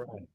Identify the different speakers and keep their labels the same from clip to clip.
Speaker 1: Right.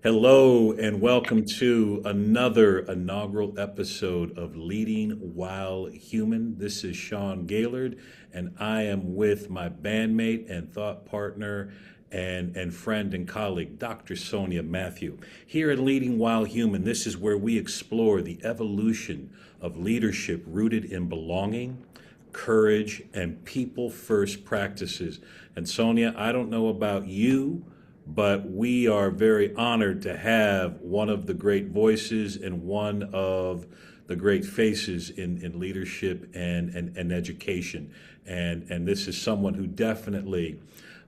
Speaker 1: Hello, and welcome to another inaugural episode of Leading While Human. This is Sean Gaillard, and I am with my bandmate and thought partner and friend and colleague, Dr. Sonia Matthew. Here at Leading While Human, this is where we explore the evolution of leadership rooted in belonging, courage, and people first practices. And Sonia, I don't know about you, but we are very honored to have one of the great voices and one of the great faces in leadership and education. And this is someone who definitely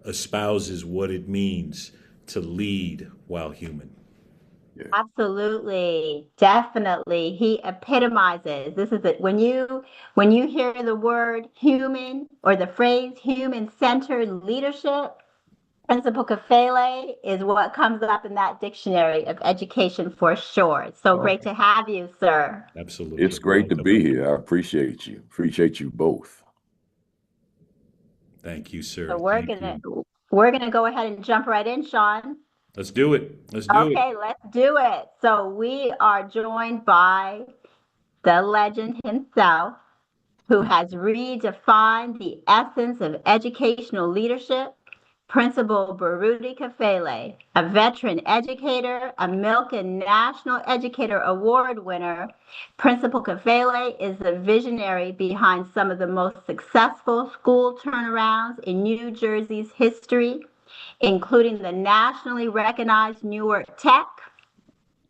Speaker 1: espouses what it means to lead while human.
Speaker 2: Yeah.
Speaker 3: Absolutely, definitely. He epitomizes. This is it. When you hear the word human or the phrase human-centered leadership, Principal Kafele is what comes up in that dictionary of education for sure. It's so
Speaker 2: Oh,
Speaker 3: great to have you, sir.
Speaker 2: it's
Speaker 1: Absolutely.
Speaker 2: great to
Speaker 1: Welcome.
Speaker 2: be here. I appreciate you. Appreciate you both.
Speaker 1: Thank you, sir.
Speaker 3: So we're
Speaker 1: Thank
Speaker 3: gonna
Speaker 1: you.
Speaker 3: we're gonna go ahead and jump right in, Sean.
Speaker 1: Let's do it. Let's do it.
Speaker 3: Okay, let's do it. So we are joined by the legend himself, who has redefined the essence of educational leadership, Principal Baruti Kafele, a veteran educator, a Milken National Educator Award winner. Principal Kafele is the visionary behind some of the most successful school turnarounds in New Jersey's history, including the nationally recognized Newark Tech.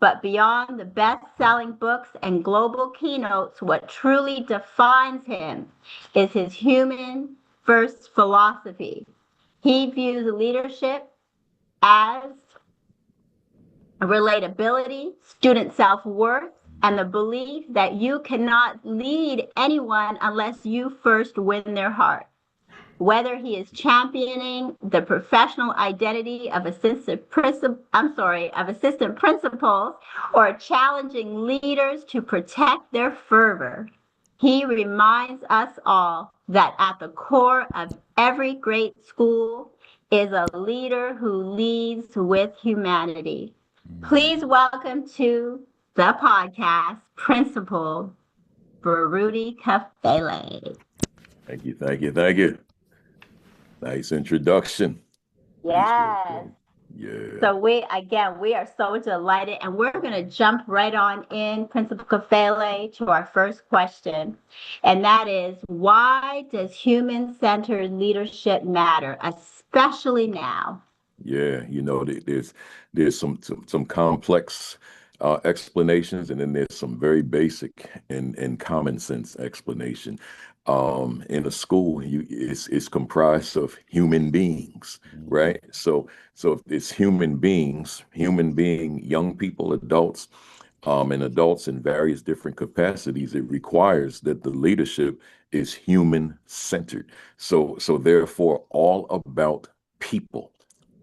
Speaker 3: But beyond the best-selling books and global keynotes, what truly defines him is his human-first philosophy. He views leadership as relatability, student self-worth, and the belief that you cannot lead anyone unless you first win their heart. Whether he is championing the professional identity of assistant principals or challenging leaders to protect their fervor, he reminds us all that at the core of every great school is a leader who leads with humanity. Please welcome to the podcast, Principal Baruti Kafele.
Speaker 2: Thank you. Thank you. Thank you. Nice introduction. Appreciate
Speaker 3: Yes.
Speaker 2: that. Yeah.
Speaker 3: So we are so delighted, and we're going to jump right on in, Principal Kafele, to our first question, and that is, why does human-centered leadership matter, especially now?
Speaker 2: Yeah. There's some complex explanations, and then there's some very basic and common sense explanation. In a school, it's comprised of human beings, right? So if it's human beings, human being, young people, adults, and adults in various different capacities, it requires that the leadership is human centered. So therefore, all about people.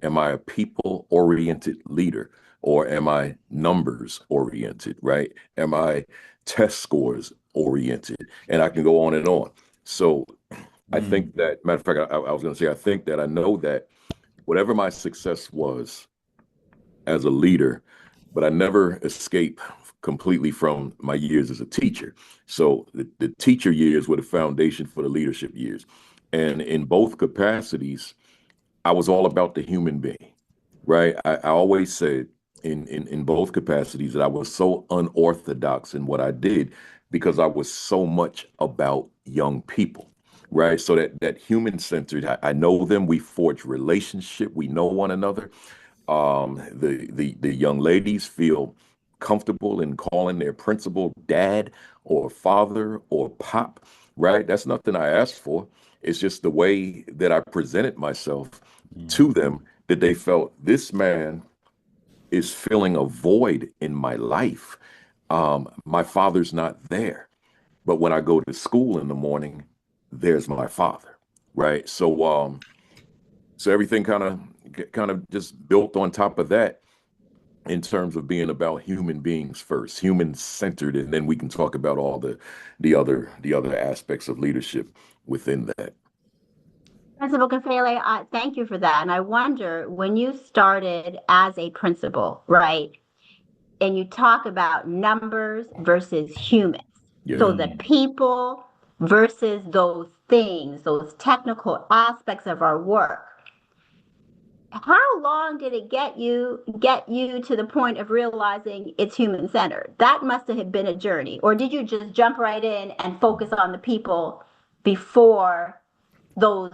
Speaker 2: Am I a people oriented leader, or am I numbers oriented, right? Am I test scores oriented? And I can go on and on. So I
Speaker 1: Mm.
Speaker 2: think that, matter of fact, I was going to say, I think that I know that whatever my success was as a leader, but I never escape completely from my years as a teacher. So the teacher years were the foundation for the leadership years. And in both capacities, I was all about the human being, right? I always said in both capacities that I was so unorthodox in what I did because I was so much about young people, right? So that human centered, I know them, we forge relationship, we know one another. The young ladies feel comfortable in calling their principal dad or father or pop, right? That's nothing I asked for. It's just the way that I presented myself
Speaker 1: Mm.
Speaker 2: to them, that they felt this man is filling a void in my life. My father's not there, but when I go to school in the morning, there's my father, right? So everything kind of just built on top of that in terms of being about human beings first, human centered, and then we can talk about all the other aspects of leadership within that.
Speaker 3: Principal Kafele, thank you for that. And I wonder when you started as a principal, right? And you talk about numbers versus humans.
Speaker 2: Yeah.
Speaker 3: So the people versus those things, those technical aspects of our work. How long did it get you to the point of realizing it's human centered? That must have been a journey. Or did you just jump right in and focus on the people before those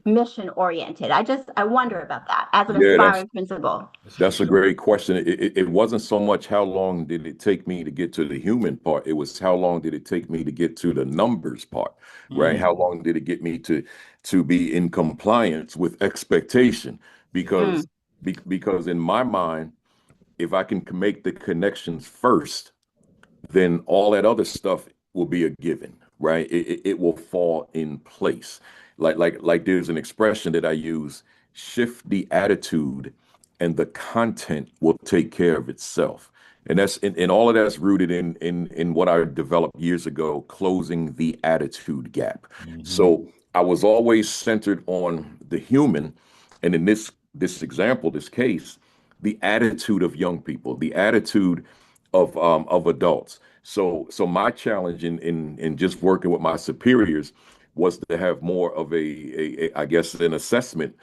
Speaker 3: mission oriented? I wonder about that as an
Speaker 2: Yeah,
Speaker 3: aspiring principal.
Speaker 2: that's a great question. It wasn't so much how long did it take me to get to the human part. It was how long did it take me to get to the numbers part, right? How long did it get me to be in compliance with expectation?
Speaker 3: Mm,
Speaker 2: Because because in my mind, if I can make the connections first, then all that other stuff will be a given, right? It will fall in place. Like there's an expression that I use, shift the attitude and the content will take care of itself. And all of that's rooted in what I developed years ago, closing the attitude gap. So I was always centered on the human, and in this example, this case, the attitude of young people, the attitude of adults. So my challenge in just working with my superiors was to have more of a I guess an assessment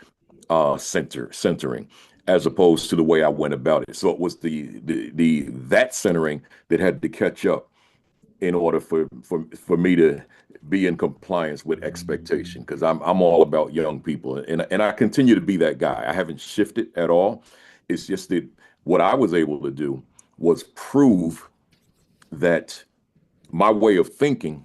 Speaker 2: centering as opposed to the way I went about it. So it was the that centering that had to catch up in order for me to be in compliance with expectation, because I'm all about young people, and I continue to be that guy. I haven't shifted at all. It's just that what I was able to do was prove that my way of thinking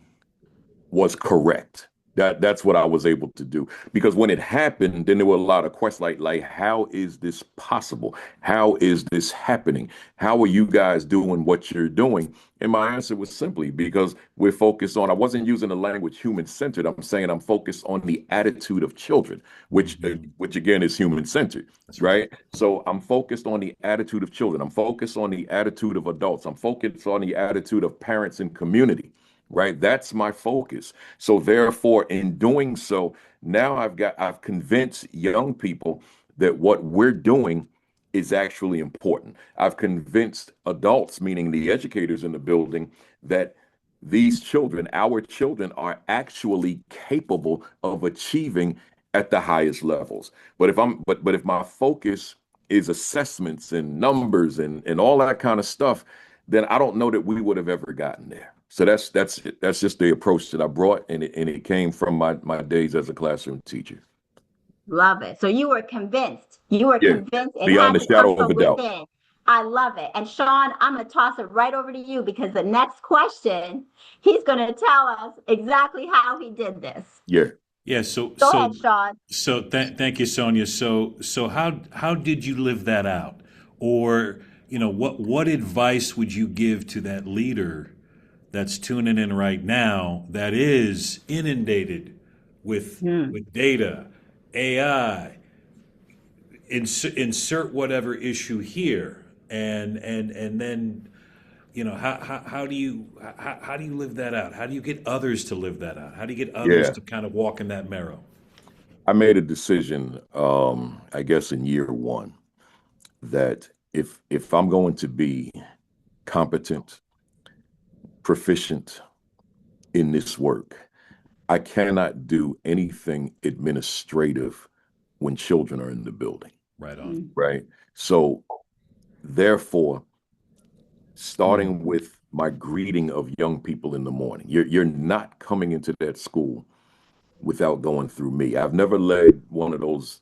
Speaker 2: was correct. That's what I was able to do. Because when it happened, then there were a lot of questions like how is this possible? How is this happening? How are you guys doing what you're doing? And my answer was simply because we're focused on, I wasn't using the language human centered. I'm saying I'm focused on the attitude of children, which again is human centered, right? So I'm focused on the attitude of children. I'm focused on the attitude of adults. I'm focused on the attitude of parents and community, right? That's my focus. So therefore, in doing so, now I've convinced young people that what we're doing is actually important. I've convinced adults, meaning the educators in the building, that these children, our children, are actually capable of achieving at the highest levels. But if my focus is assessments and numbers and all that kind of stuff, then I don't know that we would have ever gotten there. So that's just the approach that I brought, and it came from my days as a classroom teacher.
Speaker 3: love it. So you were convinced. You were
Speaker 2: Yeah,
Speaker 3: convinced it
Speaker 2: beyond
Speaker 3: had
Speaker 2: the
Speaker 3: to come
Speaker 2: shadow of
Speaker 3: from
Speaker 2: a doubt.
Speaker 3: within. I love it. And Sean, I'm going to toss it right over to you because the next question, he's going to tell us exactly how he did this.
Speaker 2: Yeah.
Speaker 1: Yeah. So
Speaker 3: Go
Speaker 1: so
Speaker 3: ahead, Sean.
Speaker 1: so thank you, Sonia. So how did you live that out, or what advice would you give to that leader that's tuning in right now that is inundated with data, AI, insert whatever issue here, and then how do you live that out? How do you get others to live that out? How do you get others
Speaker 2: Yeah.
Speaker 1: to kind of walk in that marrow?
Speaker 2: I made a decision, I guess in year one, that if I'm going to be competent, proficient in this work, I cannot do anything administrative when children are in the building,
Speaker 1: Right on.
Speaker 3: Mm,
Speaker 2: right? So therefore, starting with my greeting of young people in the morning, you're not coming into that school without going through me. I've never led one of those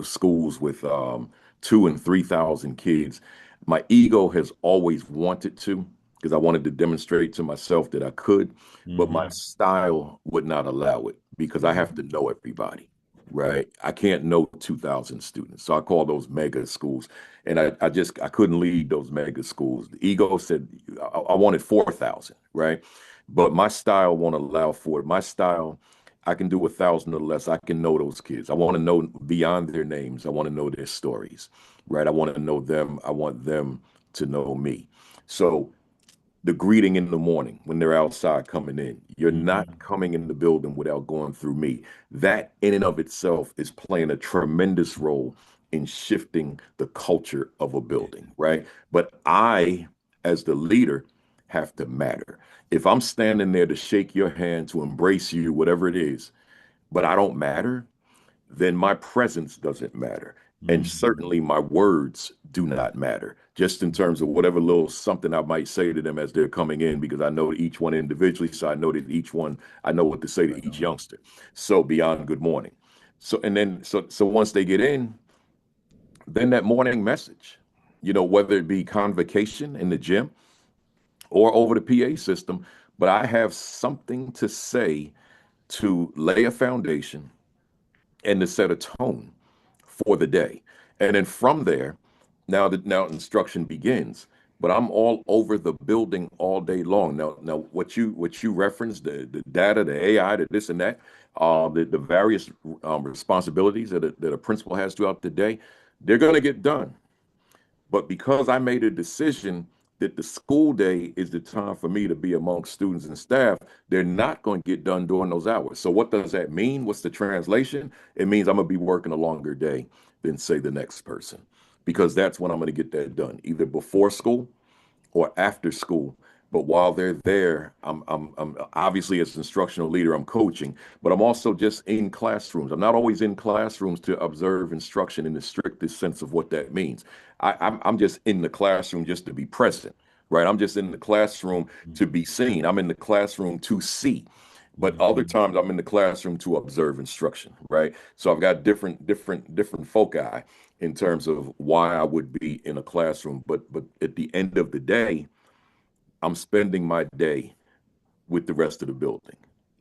Speaker 2: schools with 2,000 and 3,000 kids. My ego has always wanted to, because I wanted to demonstrate to myself that I could, but my style would not allow it because I have to know everybody, right? I can't know 2,000 students. So I call those mega schools. And I couldn't lead those mega schools. The ego said I wanted 4,000, right? But my style won't allow for it. My style, I can do 1,000 or less. I can know those kids. I want to know beyond their names. I want to know their stories, right? I want to know them. I want them to know me. So the greeting in the morning when they're outside coming in. You're not
Speaker 1: Hmm.
Speaker 2: coming in the building without going through me. That in and of itself is playing a tremendous role in shifting the culture of a building, right? But I, as the leader, have to matter. If I'm standing there to shake your hand, to embrace you, whatever it is, but I don't matter, then my presence doesn't matter. And
Speaker 1: Hmm.
Speaker 2: certainly my words do not matter, just in terms of whatever little something I might say to them as they're coming in, because I know each one individually. So I know that each one, I know what to say to
Speaker 1: Right
Speaker 2: each
Speaker 1: on.
Speaker 2: youngster. So beyond good morning. So, and then, so once they get in, then that morning message, whether it be convocation in the gym or over the PA system, but I have something to say to lay a foundation and to set a tone for the day. And then from there, now instruction begins. But I'm all over the building all day long. Now what you referenced, the data, the AI, the this and that, the various responsibilities that a principal has throughout the day, they're going to get done. But because I made a decision that the school day is the time for me to be amongst students and staff, they're not going to get done during those hours. So what does that mean? What's the translation? It means I'm going to be working a longer day than, say, the next person, because that's when I'm going to get that done, either before school or after school. But while they're there, I'm obviously, as an instructional leader, I'm coaching, but I'm also just in classrooms. I'm not always in classrooms to observe instruction in the strictest sense of what that means. I'm just in the classroom just to be present, right? I'm just in the classroom to be seen. I'm in the classroom to see. But other
Speaker 1: Hmm.
Speaker 2: times I'm in the classroom to observe instruction, right? So I've got different foci in terms of why I would be in a classroom. But at the end of the day, I'm spending my day with the rest of the building.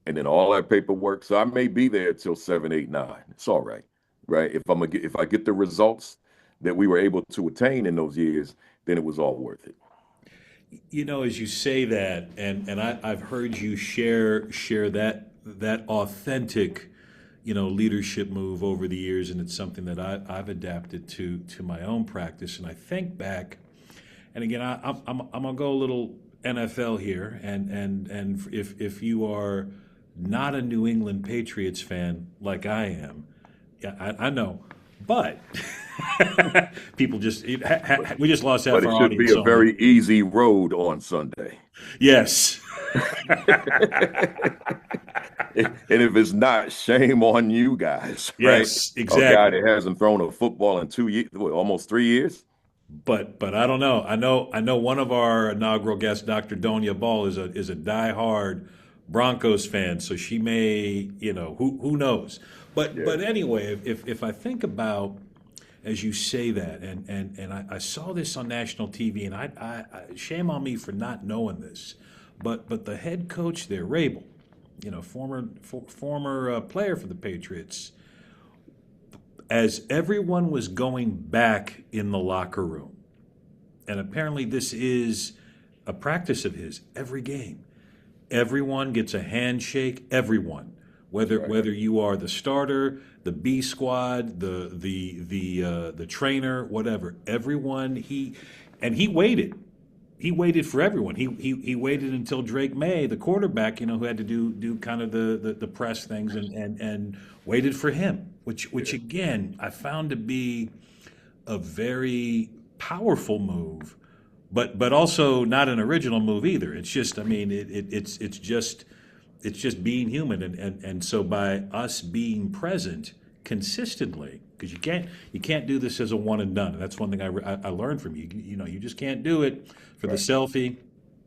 Speaker 2: And then all that paperwork. So I may be there till 7, 8, 9. It's all right. Right. If I get the results that we were able to attain in those years, then it was all worth it.
Speaker 1: As you say that, and I've heard you share that authentic, leadership move over the years, and it's something that I've adapted to my own practice. And I think back, and again, I'm gonna go a little NFL here, and if you are not a New England Patriots fan like I am, yeah, I know, but people just we just lost
Speaker 2: But
Speaker 1: half
Speaker 2: it
Speaker 1: our
Speaker 2: should be
Speaker 1: audience,
Speaker 2: a
Speaker 1: Sonia.
Speaker 2: very easy road on Sunday.
Speaker 1: Yes.
Speaker 2: And if it's not, shame on you guys, right?
Speaker 1: Yes,
Speaker 2: A guy
Speaker 1: exactly.
Speaker 2: that hasn't thrown a football in 2 years, almost 3 years.
Speaker 1: But I don't know. I know one of our inaugural guests, Dr. Donia Ball, is a diehard Broncos fan. So she may, who knows. But
Speaker 2: Yeah.
Speaker 1: anyway, if I think about, as you say that, and I saw this on national TV, and shame on me for not knowing this, but the head coach there, Rabel, former player for the Patriots, as everyone was going back in the locker room, and apparently this is a practice of his every game. Everyone gets a handshake. Everyone, whether
Speaker 2: Right.
Speaker 1: whether you are the starter, the B squad, the trainer, whatever. Everyone he waited. He waited for everyone. He waited until Drake May, the quarterback, who had to do kind of the press things, and waited for him, which
Speaker 2: Yeah.
Speaker 1: again I found to be a very powerful move, but also not an original move either. It's just, I mean, it's just being human, and so by us being present consistently, because you can't do this as a one and done. That's one thing I learned from you. You just can't do it for the
Speaker 2: Right.
Speaker 1: selfie.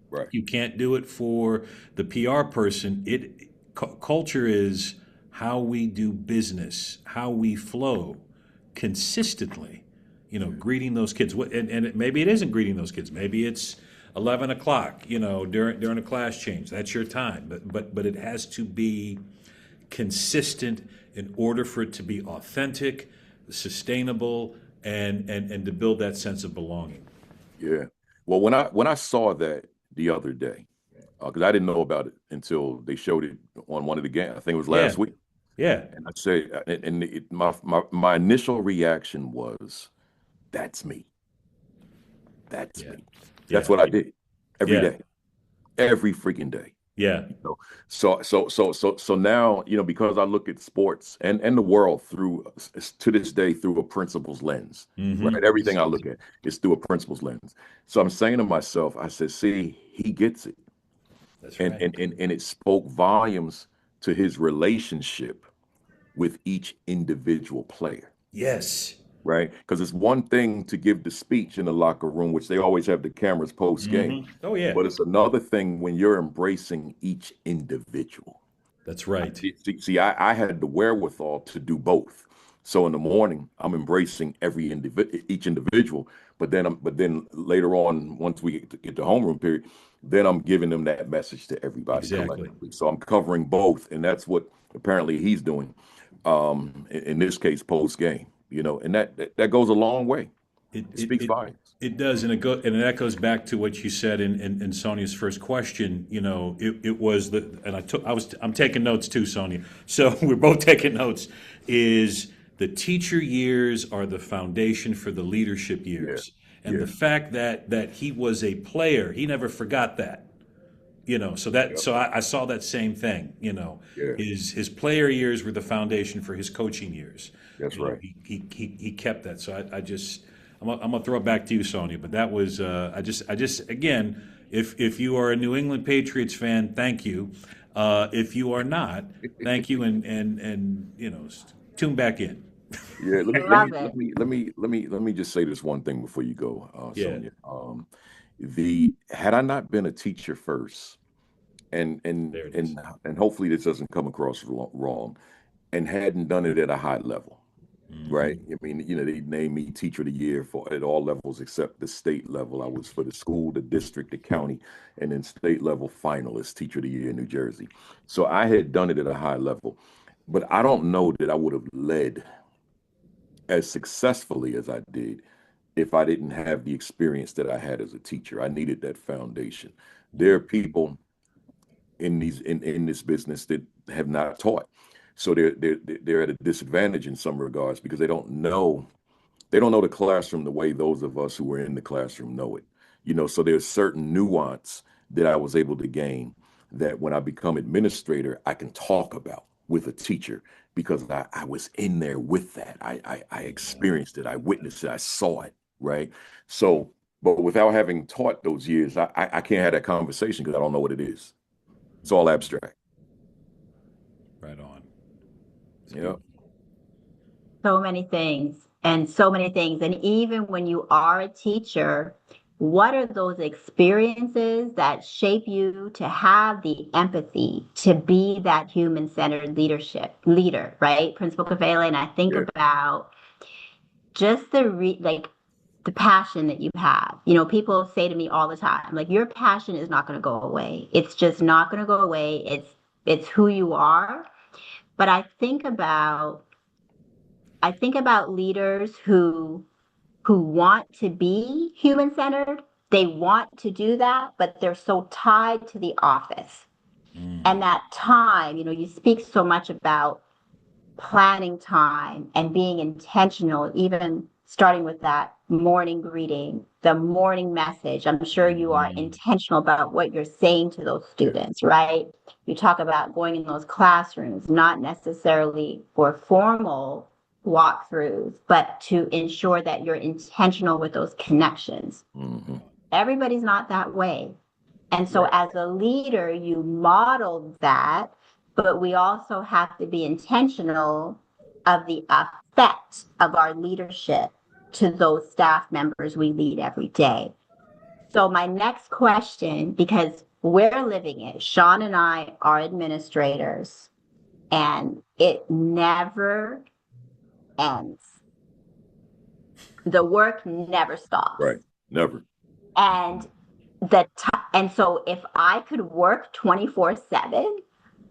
Speaker 2: Right.
Speaker 1: You can't do it for the PR person. Culture is how we do business, how we flow consistently. Greeting those kids. Maybe it isn't greeting those kids. Maybe it's 11 o'clock. During a class change. That's your time. But it has to be consistent in order for it to be authentic, sustainable, and to build that sense of belonging.
Speaker 2: Yeah. Well, when I saw that the other day, because I didn't know about it until they showed it on one of the games. I think it was
Speaker 1: Yeah,
Speaker 2: last week.
Speaker 1: yeah,
Speaker 2: And I say, and my initial reaction was, "That's me. That's
Speaker 1: yeah,
Speaker 2: me." That's
Speaker 1: yeah,
Speaker 2: what I did every
Speaker 1: yeah.
Speaker 2: day. every freaking day.
Speaker 1: Yeah.
Speaker 2: You know? So now, because I look at sports and the world to this day through a principal's lens, right? Everything I look at is through a principal's lens. So I'm saying to myself, I said, see, he gets it.
Speaker 1: That's
Speaker 2: And
Speaker 1: right.
Speaker 2: and it spoke volumes to his relationship with each individual player.
Speaker 1: Yes.
Speaker 2: Right? Because it's one thing to give the speech in the locker room, which they always have the cameras post game,
Speaker 1: Oh, yeah.
Speaker 2: but it's another thing when you're embracing each individual.
Speaker 1: That's right.
Speaker 2: See, I had the wherewithal to do both. So in the morning, I'm embracing each individual, but then later on, once we get to homeroom period, then I'm giving them that message to everybody
Speaker 1: Exactly.
Speaker 2: collectively. So I'm covering both, and that's what apparently he's doing. In this case, post game, and that goes a long way.
Speaker 1: It
Speaker 2: It
Speaker 1: it
Speaker 2: speaks
Speaker 1: it,
Speaker 2: volumes.
Speaker 1: it does, and that goes back to what you said in Sonia's first question. It was and I'm taking notes too, Sonia. So we're both taking notes. Is the teacher years are the foundation for the leadership
Speaker 2: Yeah,
Speaker 1: years, and the
Speaker 2: yeah,
Speaker 1: fact that he was a player, he never forgot that.
Speaker 2: yep,
Speaker 1: So I saw that same thing.
Speaker 2: yeah.
Speaker 1: His player years were the foundation for his coaching years.
Speaker 2: That's right.
Speaker 1: He kept that. So I'm gonna throw it back to you, Sonia. But that was I just again, if you are a New England Patriots fan, thank you. If you are not, thank you, and tune back in.
Speaker 2: Yeah, let
Speaker 3: I
Speaker 2: me let
Speaker 3: love
Speaker 2: me
Speaker 3: it.
Speaker 2: let me let me let me let me just say this one thing before you go,
Speaker 1: Yeah,
Speaker 2: Sonia. The had I not been a teacher first, and and
Speaker 1: there it is.
Speaker 2: and and hopefully this doesn't come across wrong, and hadn't done it at a high level, right? I mean, they named me teacher of the year for at all levels except the state level. I was for the school, the district, the county, and then state level finalist, teacher of the year in New Jersey. So I had done it at a high level, but I don't know that I would have led as successfully as I did if I didn't have the experience that I had as a teacher. I needed that foundation. There are people in this business that have not taught. So they're at a disadvantage in some regards because they don't know the classroom the way those of us who were in the classroom know it. So there's certain nuance that I was able to gain that when I become administrator, I can talk about with a teacher because I was in there with that. I experienced it, I witnessed it, I saw it, right? So, but without having taught those years, I can't have that conversation because I don't know what it is. It's all abstract.
Speaker 1: Right on. It's
Speaker 2: Yeah.
Speaker 1: beautiful.
Speaker 3: So many things, and so many things. And even when you are a teacher, what are those experiences that shape you to have the empathy to be that human-centered leader, right? Principal Kafele, and I think
Speaker 2: Yeah.
Speaker 3: about just like the passion that you have. People say to me all the time, like, your passion is not going to go away. It's just not going to go away. It's who you are. But I think about leaders who want to be human centered. They want to do that, but they're so tied to the office. And that time, you speak so much about planning time and being intentional, even starting with that morning greeting, the morning message. I'm sure you are intentional about what you're saying to those
Speaker 2: Yeah.
Speaker 3: students, right? You talk about going in those classrooms, not necessarily for formal walkthroughs, but to ensure that you're intentional with those connections.
Speaker 2: Hmm.
Speaker 3: Everybody's not that way. And so,
Speaker 2: Right.
Speaker 3: as a leader, you model that, but we also have to be intentional of the effect of our leadership to those staff members we lead every day. So, my next question, because we're living it, Sean and I are administrators, and it never ends. The work never stops.
Speaker 2: Right. Never.
Speaker 3: And and so if I could work 24/7,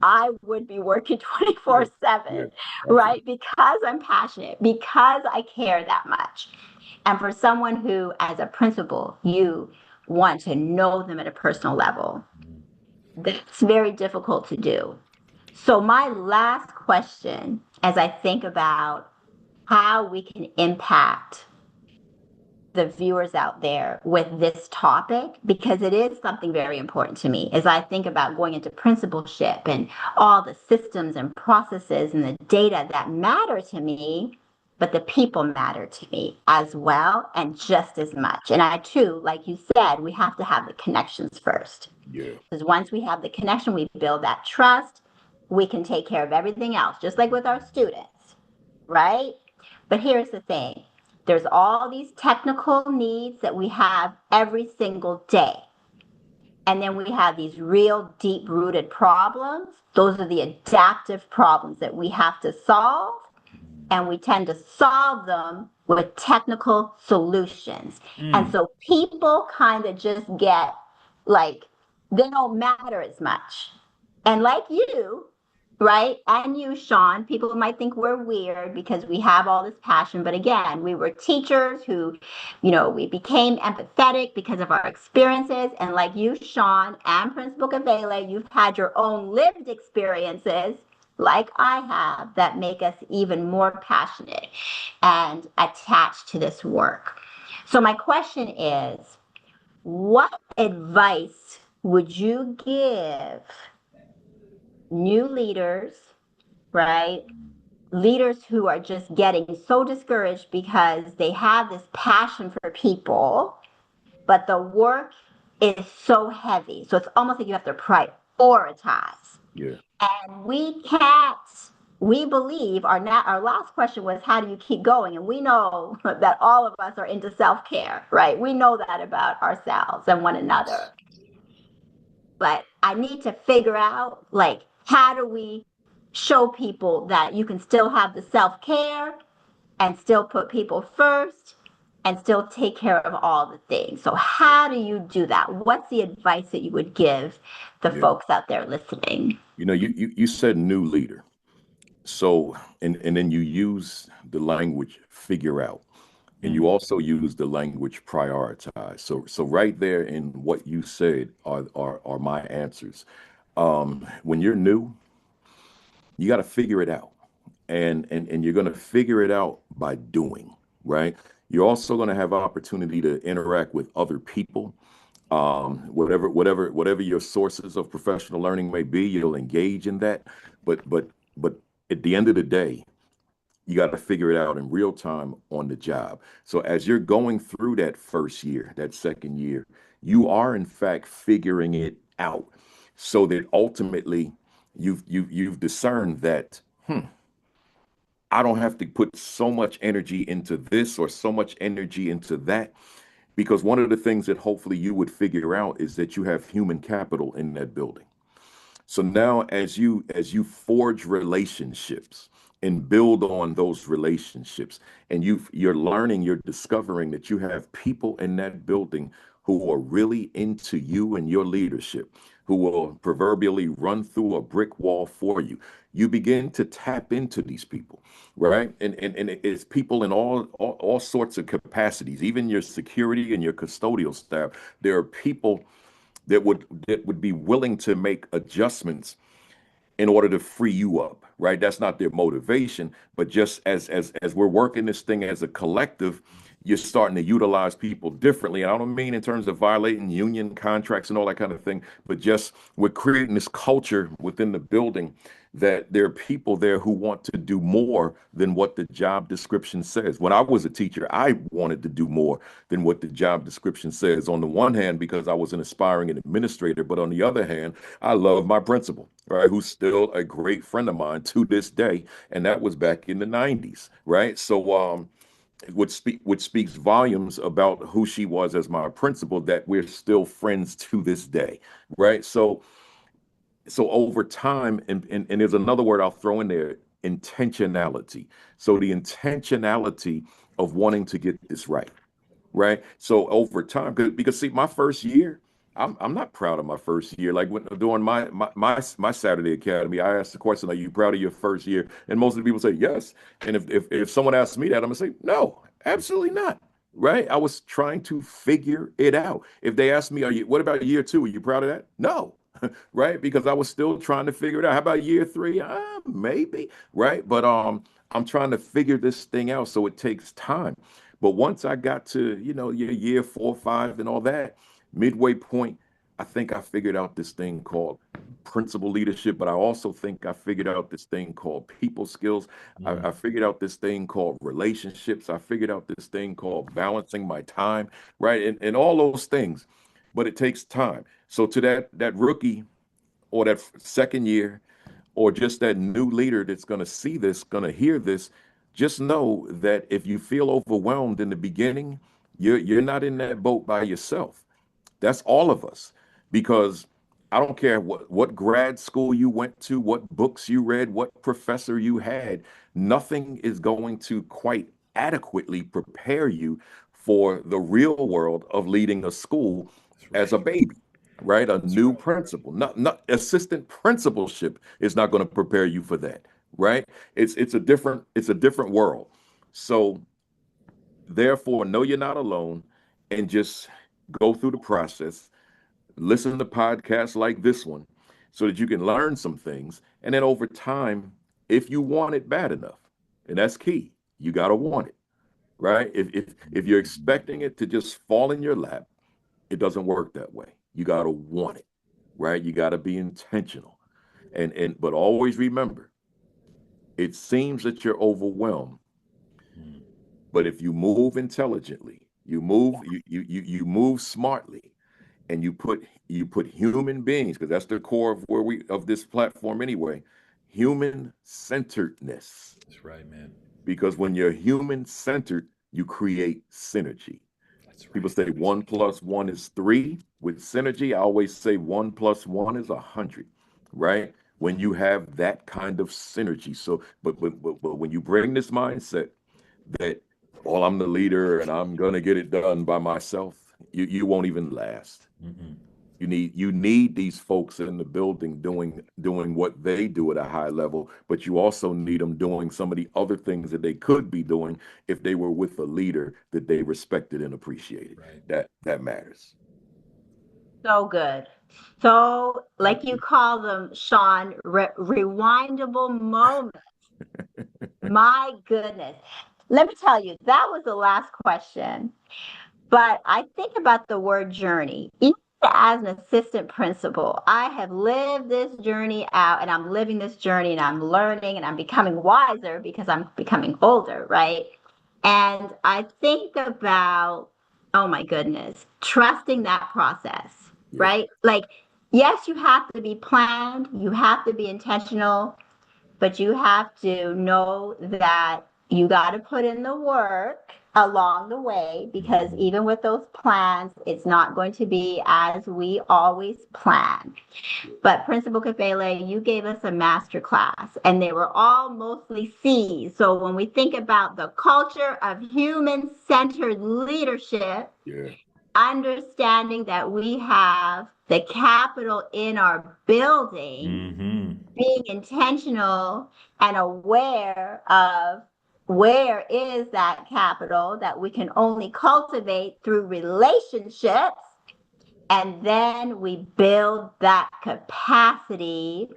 Speaker 3: I would be working
Speaker 2: Yeah. Yeah.
Speaker 3: 24/7,
Speaker 2: Absolutely.
Speaker 3: right? Because I'm passionate, because I care that much. And for someone who, as a principal, you want to know them at a personal level, that's very difficult to do. So, my last question, as I think about how we can impact the viewers out there with this topic, because it is something very important to me as I think about going into principalship and all the systems and processes and the data that matter to me, but the people matter to me as well and just as much. And I too, like you said, we have to have the connections first.
Speaker 2: Yeah.
Speaker 3: Because once we have the connection, we build that trust, we can take care of everything else, just like with our students, right? But here's the thing. There's all these technical needs that we have every single day. And then we have these real deep rooted problems. Those are the adaptive problems that we have to solve. And we tend to solve them with technical solutions. And so people kind of just get like, they don't matter as much. And like you, right? And you, Sean, people might think we're weird because we have all this passion. But again, we were teachers who, we became empathetic because of our experiences. And like you, Sean, and Principal Kafele, you've had your own lived experiences like I have that make us even more passionate and attached to this work. So my question is, what advice would you give new leaders, right? Leaders who are just getting so discouraged because they have this passion for people, but the work is so heavy. So it's almost like you have to prioritize.
Speaker 2: Yeah.
Speaker 3: And we can't, we believe our last question was, how do you keep going? And we know that all of us are into self-care, right? We know that about ourselves and one another. But I need to figure out, like, how do we show people that you can still have the self-care and still put people first and still take care of all the things. So how do you do that? What's the advice that you would give the folks out there listening?
Speaker 2: You said new leader. So, and then you use the language figure out. And you also use the language prioritize. So right there in what you said are my answers. When you're new, you got to figure it out. And you're going to figure it out by doing, right? You're also going to have opportunity to interact with other people. Whatever your sources of professional learning may be, you'll engage in that. But at the end of the day, you got to figure it out in real time on the job. So as you're going through that first year, that second year, you are in fact figuring it out, so that ultimately you've discerned that I don't have to put so much energy into this or so much energy into that, because one of the things that hopefully you would figure out is that you have human capital in that building. So now as you forge relationships and build on those relationships, and you're learning, you're discovering that you have people in that building who are really into you and your leadership, who will proverbially run through a brick wall for you. You begin to tap into these people, right? And it's people in all sorts of capacities, even your security and your custodial staff. There are people that would be willing to make adjustments in order to free you up, right? That's not their motivation, but just as we're working this thing as a collective, you're starting to utilize people differently. And I don't mean in terms of violating union contracts and all that kind of thing, but just we're creating this culture within the building that there are people there who want to do more than what the job description says. When I was a teacher, I wanted to do more than what the job description says. On the one hand, because I was an aspiring administrator, but on the other hand, I love my principal, right, who's still a great friend of mine to this day, and that was back in the 90s, right? So which speaks volumes about who she was as my principal, that we're still friends to this day, right? So over time, and there's another word I'll throw in there, intentionality. So the intentionality of wanting to get this right, right? So over time, because see, my first year, I'm not proud of my first year. Like during my Saturday Academy, I asked the question, "Are you proud of your first year?" And most of the people say yes. And if someone asks me that, I'm gonna say no, absolutely not. Right? I was trying to figure it out. If they ask me, what about year two? Are you proud of that? No. Right? Because I was still trying to figure it out. How about year three? Maybe. Right? But I'm trying to figure this thing out, so it takes time. But once I got to, your year 4 or 5 and all that, midway point, I think I figured out this thing called principal leadership, but I also think I figured out this thing called people skills. I figured out this thing called relationships. I figured out this thing called balancing my time, right? And all those things, but it takes time. So to that rookie or that second year, or just that new leader that's going to see this, going to hear this, just know that if you feel overwhelmed in the beginning, you're not in that boat by yourself. That's all of us, because I don't care what grad school you went to, what books you read, what professor you had, nothing is going to quite adequately prepare you for the real world of leading a school as a baby, right? A new principal, not assistant principalship is not going to prepare you for that, right? It's a different world. So therefore, know you're not alone, and just go through the process. Listen to podcasts like this one so that you can learn some things. And then over time, if you want it bad enough, and that's key, you got to want it, right? If you're expecting it to just fall in your lap, it doesn't work that way. You got to want it, right? You got to be intentional. But always remember, it seems that you're overwhelmed, but if you move intelligently, you move smartly, and you put human beings, because that's the core of this platform anyway, human centeredness.
Speaker 1: That's right, man.
Speaker 2: Because when you're human centered, you create synergy. That's right. People say 1 + 1 is 3. With synergy, I always say 1 + 1 is 100, right? When you have that kind of synergy. So, but when you bring this mindset that, well, I'm the leader and I'm gonna get it done by myself, you won't even last. Mm-hmm. You need these folks in the building doing what they do at a high level, but you also need them doing some of the other things that they could be doing if they were with a leader that they respected and appreciated. Right. That matters.
Speaker 3: So good. So, like you call them, Sean, rewindable moments. My goodness. Let me tell you, that was the last question. But I think about the word journey. Even as an assistant principal, I have lived this journey out, and I'm living this journey, and I'm learning, and I'm becoming wiser because I'm becoming older, right? And I think about, oh my goodness, trusting that process, right? Like, yes, you have to be planned, you have to be intentional, but you have to know that you got to put in the work along the way, because even with those plans, it's not going to be as we always plan. But Principal Kafele, you gave us a master class, and they were all mostly C's. So when we think about the culture of human-centered leadership, understanding that we have the capital in our building, being intentional and aware of where is that capital that we can only cultivate through relationships, and then we build that capacity,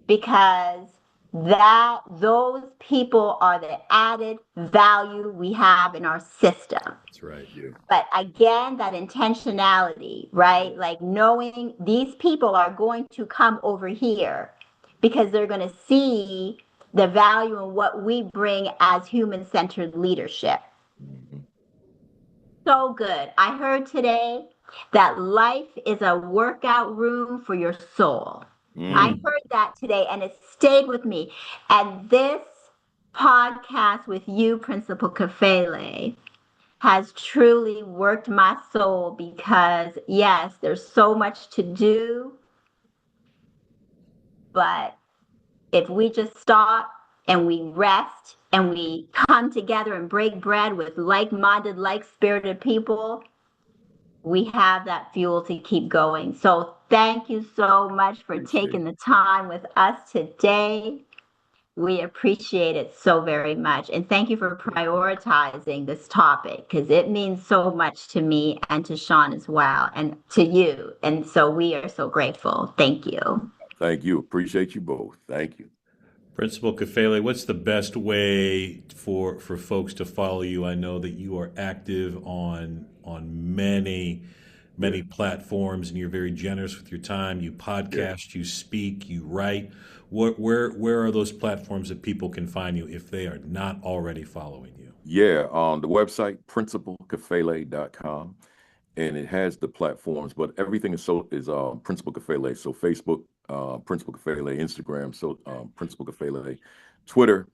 Speaker 3: because those people are the added value we have in our system.
Speaker 1: That's right. Yeah.
Speaker 3: But again, that intentionality, right? Like knowing these people are going to come over here because they're going to see the value in what we bring as human-centered leadership. So good. I heard today that life is a workout room for your soul. I heard that today, and it stayed with me. And this podcast with you, Principal Kafele, has truly worked my soul, because yes, there's so much to do, but if we just stop and we rest and we come together and break bread with like-minded, like-spirited people, we have that fuel to keep going. So thank you so much for taking the time with us today. We appreciate it so very much. And thank you for prioritizing this topic, because it means so much to me and to Sean as well, and to you. And so we are so grateful. Thank you.
Speaker 2: Thank you. Appreciate you both. Thank you.
Speaker 1: Principal Kafele, what's the best way for folks to follow you? I know that you are active on many
Speaker 2: Yeah.
Speaker 1: platforms, and you're very generous with your time. You
Speaker 2: Yeah.
Speaker 1: podcast, you speak, you write. Where are those platforms that people can find you if they are not already following you?
Speaker 2: Yeah. On the website, principalkafele.com. And it has the platforms, but everything is Principal Kafele. So Facebook, Principal Kafele, Instagram, so Principal Kafele, Twitter,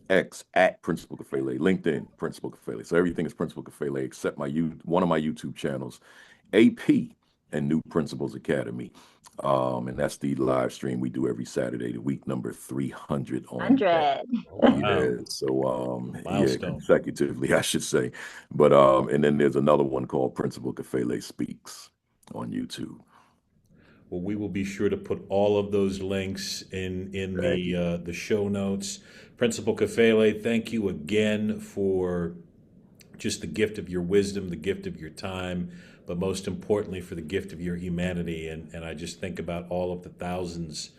Speaker 2: X at Principal Kafele, LinkedIn, Principal Kafele. So everything is Principal Kafele except one of my YouTube channels, AP and New Principals Academy. And that's the live stream we do every Saturday, the week number 300 on that.
Speaker 3: 100.
Speaker 1: Oh,
Speaker 2: Yeah,
Speaker 1: wow.
Speaker 2: so yeah,
Speaker 1: Milestone.
Speaker 2: consecutively, I should say. But and then there's another one called Principal Kafele Speaks on YouTube.
Speaker 1: Well, we will be sure to put all of those links in
Speaker 2: Thank you.
Speaker 1: the show notes. Principal Kafele, thank you again for just the gift of your wisdom, the gift of your time, but most importantly for the gift of your humanity. And I just think about all of the thousands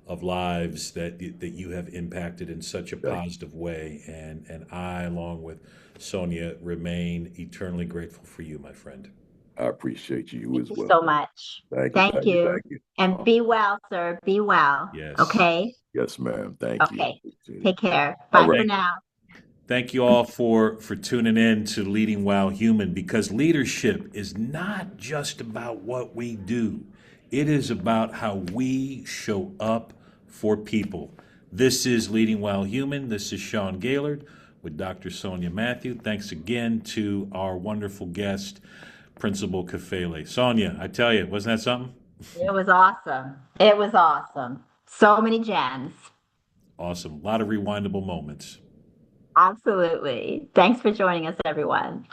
Speaker 1: of lives that you have impacted in such a
Speaker 2: Thank
Speaker 1: positive way. And I, along with Sonia, remain eternally grateful for you, my friend.
Speaker 2: I appreciate you
Speaker 3: Thank
Speaker 2: as
Speaker 3: you
Speaker 2: well.
Speaker 3: so much.
Speaker 2: Thank you,
Speaker 3: Thank
Speaker 2: thank you,
Speaker 3: you.
Speaker 2: thank you.
Speaker 3: And be well, sir. Be well.
Speaker 1: Yes.
Speaker 3: Okay?
Speaker 2: Yes, ma'am. Thank you.
Speaker 3: Okay.
Speaker 2: Appreciate it.
Speaker 3: Take care.
Speaker 2: All
Speaker 3: Bye
Speaker 2: right.
Speaker 3: for now.
Speaker 1: Thank you all for tuning in to Leading While Human, because leadership is not just about what we do. It is about how we show up for people. This is Leading While Human. This is Sean Gaillard with Dr. Sonia Matthew. Thanks again to our wonderful guest, Principal Kafele. Sonia, I tell you, wasn't that something?
Speaker 3: It was awesome. It was awesome. So many gems.
Speaker 1: Awesome. A lot of rewindable moments.
Speaker 3: Absolutely. Thanks for joining us, everyone.